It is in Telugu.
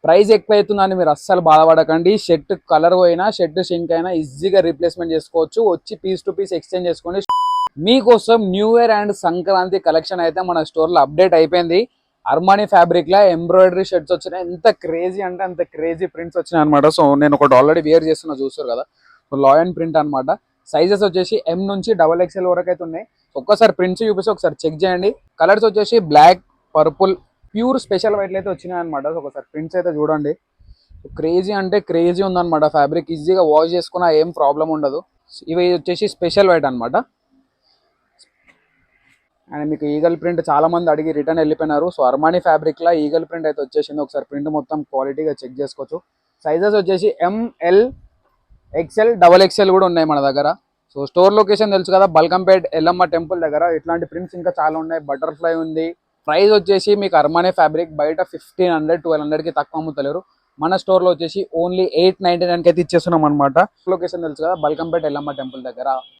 ప్రైస్ ఎక్కువ అవుతుందని మీరు అస్సలు బాధపడకండి. షర్ట్ కలర్ పోయినా షర్ట్ షింక్ అయినా ఈజీగా రీప్లేస్మెంట్ చేసుకోవచ్చు. వచ్చి పీస్ టు పీస్ ఎక్స్చేంజ్ చేసుకోండి. మీకోసం new year and Sankranti collection అయితే మన స్టోర్లో అప్డేట్ అయిపోయింది. అర్మానీ ఫ్యాబ్రిక్ లా ఎంబ్రాయిడరీ షర్ట్స్ వచ్చినాయి. ఎంత క్రేజీ అంటే అంత క్రేజీ ప్రింట్స్ వచ్చినాయి అనమాట. సో నేను ఒకటి ఆల్రెడీ వేర్ చేస్తున్నా, చూస్తారు కదా. సో లాయన్ ప్రింట్ అనమాట. సైజెస్ వచ్చేసి M నుంచి XXL వరకు అయితే ఉన్నాయి. ఒక్కసారి ప్రింట్స్ చూపిస్తే ఒకసారి చెక్ చేయండి. కలర్స్ వచ్చేసి బ్లాక్, పర్పుల్, ప్యూర్ స్పెషల్ వైట్లు అయితే వచ్చినాయి అనమాట. సో ఒకసారి ప్రింట్స్ అయితే చూడండి. క్రేజీ అంటే క్రేజీ ఉందన్నమాట. ఫ్యాబ్రిక్ ఈజీగా వాష్ చేసుకున్నా ఏం ప్రాబ్లం ఉండదు. ఇవి వచ్చేసి స్పెషల్ వైట్ అనమాట. అండ్ మీకు ఈగల్ ప్రింట్ చాలా మంది అడిగి రిటర్న్ వెళ్ళిపోయినారు. సో అర్మానీ ఫ్యాబ్రిక్ లా ఈగల్ ప్రింట్ అయితే వచ్చేసింది. ఒకసారి ప్రింట్ మొత్తం క్వాలిటీగా చెక్ చేసుకోవచ్చు. సైజెస్ వచ్చేసి ML, XL, XXL కూడా ఉన్నాయి మన దగ్గర. సో స్టోర్ లొకేషన్ తెలుసు కదా, బల్కంపేట్ ఎల్లమ్మ టెంపుల్ దగ్గర. ఇట్లాంటి ప్రింట్స్ ఇంకా చాలా ఉన్నాయి. బటర్ఫ్లై ఉంది. ప్రైస్ వచ్చేసి మీకు అర్మానీ ఫ్యాబ్రిక్ బయట 1500, 1200కి తక్కువ అమ్ముతలేరు. మన స్టోర్లో వచ్చేసి ఓన్లీ 899కి అయితే ఇచ్చేస్తున్నాం అనమాట. లొకేషన్ తెలుసు కదా, బల్కంపేట్ ఎల్లమ్మ టెంపుల్ దగ్గర.